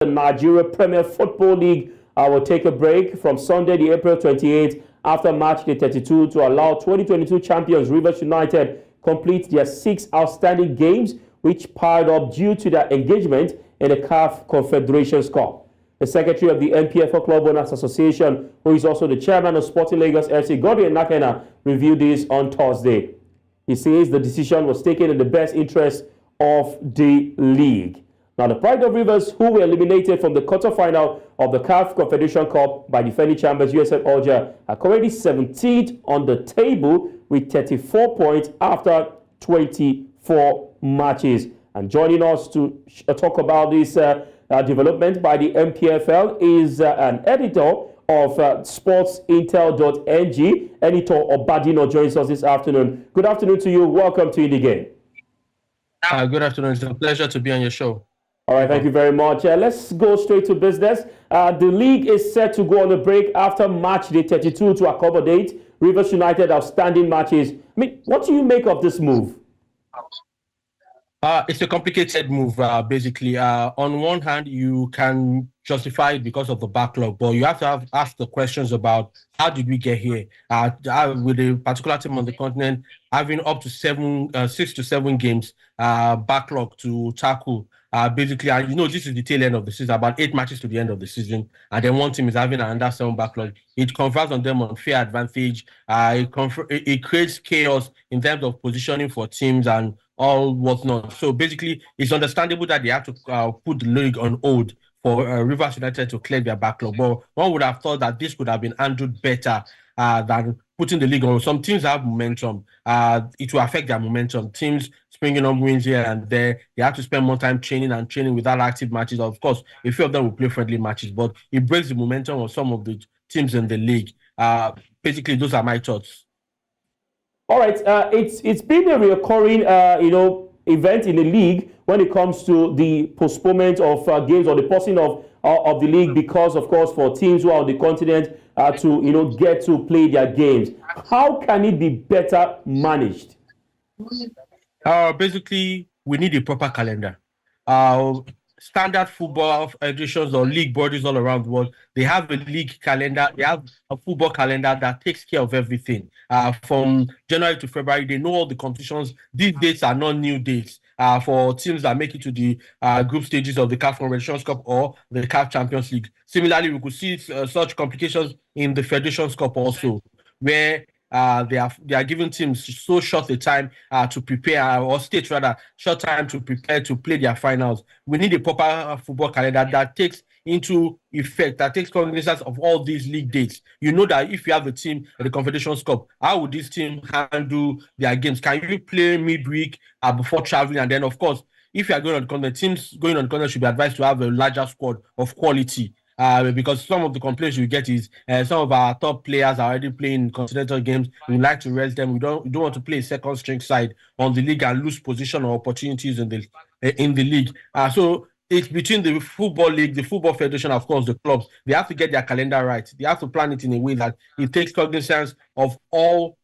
The Nigeria Premier Football League will take a break from Sunday, the April 28th, after match day 32 to allow 2022 champions Rivers United complete their 6 outstanding games, which piled up due to their engagement in the CAF Confederation Cup. The secretary of the NPFL Club Owners Association, who is also the chairman of Sporting Lagos FC, Enitan, reviewed this on Thursday. He says the decision was taken in the best interest of the league. Now, the Pride of Rivers, who were eliminated from the quarterfinal of the CAF Confederation Cup by defending champions USM Alger, are currently 17th on the table with 34 points after 24 matches. And joining us to talk about this development by the NPFL is an editor of SportsIntelNG. Editor Obadina joins us this afternoon. Good afternoon to you. Welcome to the game. Good afternoon. It's a pleasure to be on your show. All right, thank you very much. Let's go straight to business. The league is set to go on a break after match day 32 to accommodate Rivers United outstanding matches. I mean, what do you make of this move? It's a complicated move, basically. On one hand, you can justify it because of the backlog, but you have to ask the questions about how did we get here? With a particular team on the continent having up to 6 to 7 games backlog to tackle. Basically, and this is the tail end of the season, about 8 matches to the end of the season, and then one team is having an under 7 backlog. It confers on them unfair advantage. It creates chaos in terms of positioning for teams and all whatnot. So basically, it's understandable that they have to put the league on hold for Rivers United to clear their backlog. But one would have thought that this could have been handled better than putting the league on. Some teams have momentum. It will affect their momentum. Teams springing up wins here and there. They have to spend more time training without active matches. Of course, a few of them will play friendly matches, but it breaks the momentum of some of the teams in the league. Basically, those are my thoughts. All right, it's been a recurring event in the league when it comes to the postponement of games or the pausing of the league because, of course, for teams who are on the continent to get to play their games. How can it be better managed? Basically, we need a proper calendar. Standard football federations or league bodies all around the world, they have a league calendar, they have a football calendar that takes care of everything. From January to February, they know all the competitions. These dates are not new dates for teams that make it to the group stages of the CAF Confederation Cup or the CAF Champions League. Similarly, we could see such complications in the Federations Cup also, where they are giving teams so short a time to prepare, or states rather, short time to prepare to play their finals. We need a proper football calendar that takes into effect, that takes cognizance of all these league dates. You know that if you have a team at the Confederation Cup, how would this team handle their games? Can you play midweek before traveling? And then, of course, if you are going on the continent, teams going on the continent should be advised to have a larger squad of quality. Because some of the complaints we get is some of our top players are already playing continental games. We like to rest them. We don't want to play a second string side on the league and lose position or opportunities in the league. So it's between the football league, the football federation, of course, the clubs. They have to get their calendar right. They have to plan it in a way that it takes cognizance of all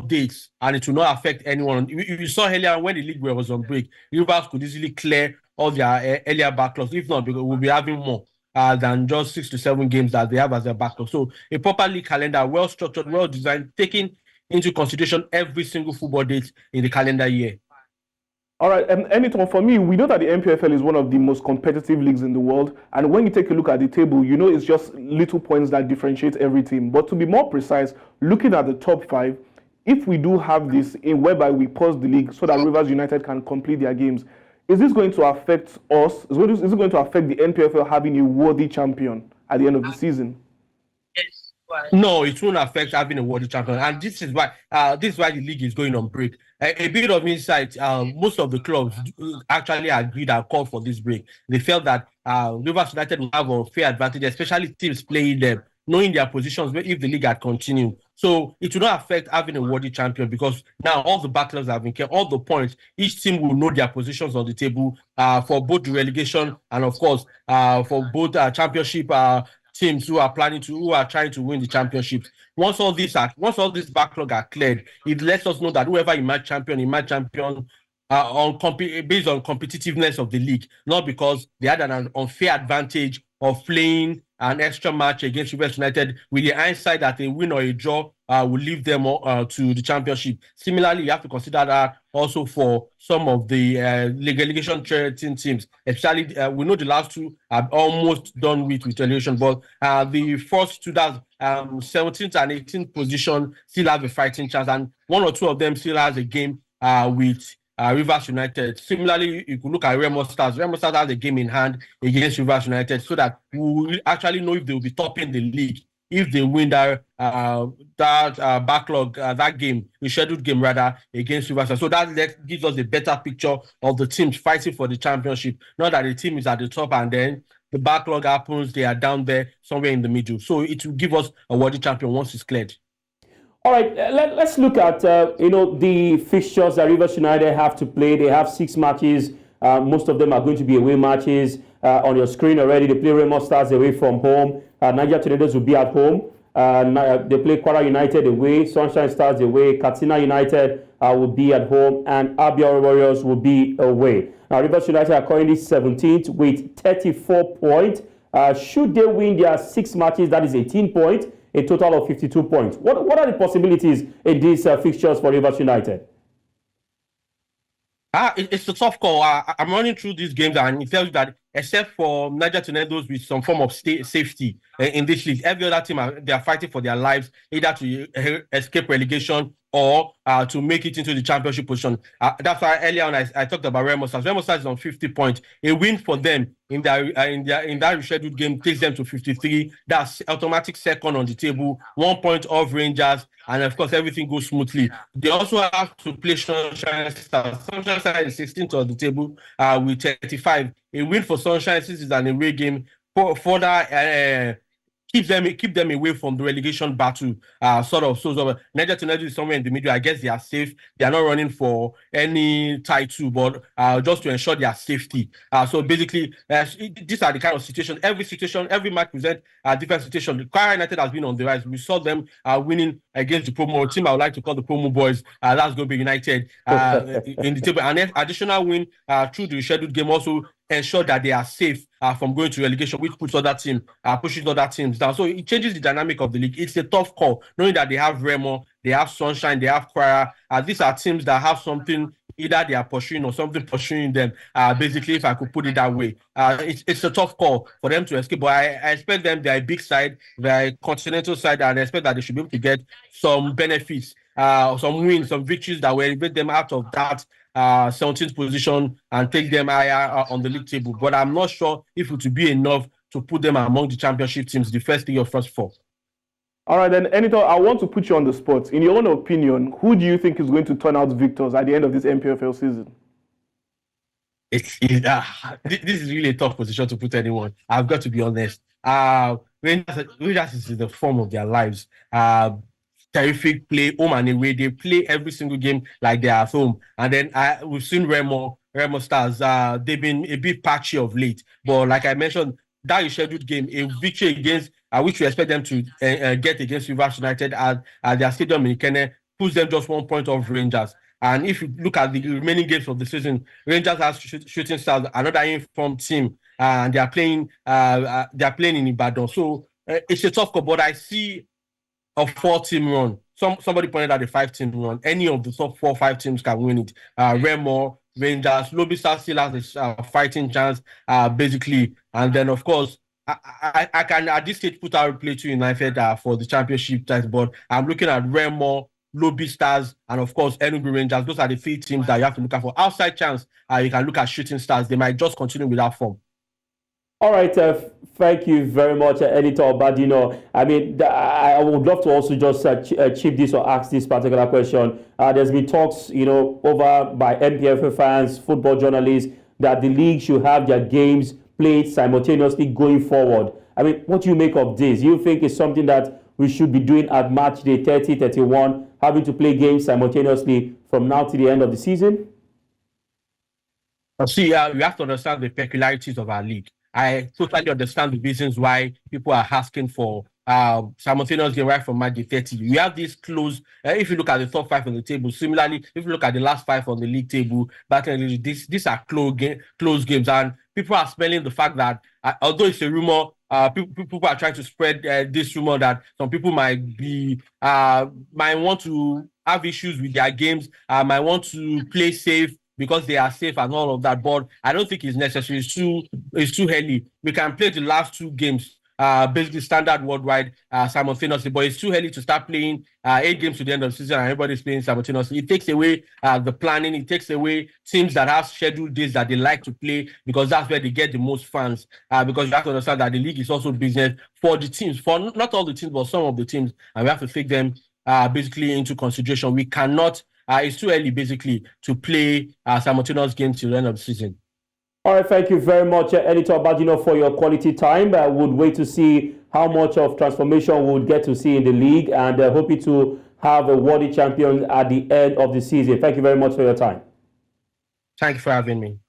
dates, and it will not affect anyone. You saw earlier when the league was on break, Rivers could easily clear all their earlier backlogs. If not, because we'll be having more than just 6 to 7 games that they have as their backlog. So a proper league calendar, well structured, well designed, taking into consideration every single football date in the calendar year. All right, Enitan, for me, we know that the NPFL is one of the most competitive leagues in the world. And when you take a look at the table, it's just little points that differentiate every team. But to be more precise, looking at the top 5, if we do have this whereby we pause the league so that Rivers United can complete their games, is this going to affect us? Is it going to affect the NPFL having a worthy champion at the end of the season? No, it won't affect having a worthy champion, and this is why the league is going on break. A bit of insight: most of the clubs actually agreed and called for this break. They felt that Rivers United will have a fair advantage, especially teams playing them, knowing their positions if the league had continued. So it will not affect having a worthy champion because now all the battles have been kept, all the points. Each team will know their positions on the table for both the relegation and, of course, for both championship teams who are trying to win the championships. Once all this backlog are cleared, it lets us know that whoever emerge champion based on competitiveness of the league, not because they had an unfair advantage of playing an extra match against Rivers United with the hindsight that a win or a draw will leave them to the championship. Similarly, you have to consider that also for some of the relegation threatening teams, especially we know the last two are almost done with relegation, but the first two, that's 17th and 18th position, still have a fighting chance, and one or two of them still has a game with Rivers United. Similarly, you could look at Remo Stars. Remo Stars has a game in hand against Rivers United, so that we will actually know if they will be topping the league if they win that backlog, that game, the scheduled game rather, against Rivers. So that gives us a better picture of the teams fighting for the championship. Not that the team is at the top and then the backlog happens, they are down there somewhere in the middle. So it will give us a worthy champion once it's cleared. All right, let's look at the fixtures that Rivers United have to play. They have 6 matches. Most of them are going to be away matches. On your screen already, they play Remo Stars away from home. Niger Tornadoes will be at home. They play Kwara United away, Sunshine Stars away, Katsina United will be at home, and Abia Warriors will be away. Now, Rivers United are currently 17th with 34 points. Should they win their 6 matches, that is 18 points, a total of 52 points. What are the possibilities in these fixtures for Rivers United? It's a tough call. I'm running through these games and it tells you that except for Niger Tornadoes with some form of safety in this league, every other team, they are fighting for their lives, either to escape relegation or to make it into the championship position. That's why earlier on I talked about Remo Stars. Remo Stars is on 50 points. A win for them in that rescheduled game takes them to 53. That's automatic second on the table, 1 point off Rangers, and of course everything goes smoothly. They also have to play Sunshine Stars. Sunshine Stars is 16th on the table with 35. A win for Sunshine, since it's an away game, further keep them away from the relegation battle. So Niger Tornadoes is somewhere in the middle. I guess they are safe. They are not running for any title, but just to ensure their safety. So basically, these are the kind of situations. Every match presents a different situation. The Kwara United has been on the rise. We saw them winning against the promo team I would like to call the promo boys. That's going to be United in the table. An additional win through the scheduled game also ensure that they are safe from going to relegation, which pushes other teams down. So it changes the dynamic of the league. It's a tough call, knowing that they have Remo, they have Sunshine, they have Kwara. These are teams that have something either they are pursuing or something pursuing them. Basically, if I could put it that way, it's a tough call for them to escape. But I expect them, they're a big side, they're a continental side, and I expect that they should be able to get some benefits, some wins, some victories that will elevate them out of that 17th position and take them higher on the league table. But I'm not sure if it will be enough to put them among the championship teams, the first 3 or first 4. All right, then, Enitan, I want to put you on the spot. In your own opinion, who do you think is going to turn out victors at the end of this NPFL season? This is really a tough position to put anyone. I've got to be honest. Rangers is in the form of their lives. Terrific play, home and away. They play every single game like they're at home. And then we've seen Remo Stars. They've been a bit patchy of late. But like I mentioned, that is scheduled game, a victory against which we expect them to get against Rivers United at their stadium in Ikene, puts them just 1 point off Rangers. And if you look at the remaining games of the season, Rangers has Shooting Stars, another informed team, and they are playing in Ibadan. So it's a tough call, but I see a 4-team run. Somebody pointed out a 5-team run. Any of the top 4 or 5 teams can win it. Remo, Rangers, Lobby Stars still has a fighting chance, basically. And then, of course, I can at this stage put out Plateau United for the championship title, but I'm looking at Remo, Lobby Stars, and of course Enugu Rangers. Those are the 3 teams that you have to look at for. Outside chance, you can look at Shooting Stars. They might just continue with that form. All right, thank you very much, Editor Obadina. I mean, I would love to also just chip this or ask this particular question. There's been talks, over by NPFL fans, football journalists, that the league should have their games played simultaneously going forward. I mean, what do you make of this? Do you think it's something that we should be doing at match day 30, 31, having to play games simultaneously from now to the end of the season? See, you have to understand the peculiarities of our league. I totally understand the reasons why people are asking for simultaneous game right from match day 30. We have this close. If you look at the top 5 on the table, similarly, if you look at the last 5 on the league table, these are close games, and people are smelling the fact that although it's a rumor, people are trying to spread this rumor that some people might want to have issues with their games, might want to play safe because they are safe and all of that. But I don't think it's necessary. It's too early. We can play the last 2 games, basically standard worldwide, simultaneously. But it's too early to start playing 8 games to the end of the season and everybody's playing simultaneously. It takes away the planning. It takes away teams that have scheduled days that they like to play, because that's where they get the most fans. Because you have to understand that the league is also business for the teams, for not all the teams, but some of the teams, and we have to take them basically into consideration. We cannot. It's too early, basically, to play simultaneous games till the end of the season. All right, thank you very much, Editor Obadina, for your quality time. I would wait to see how much of transformation we would get to see in the league, and hoping to have a worthy champion at the end of the season. Thank you very much for your time. Thank you for having me.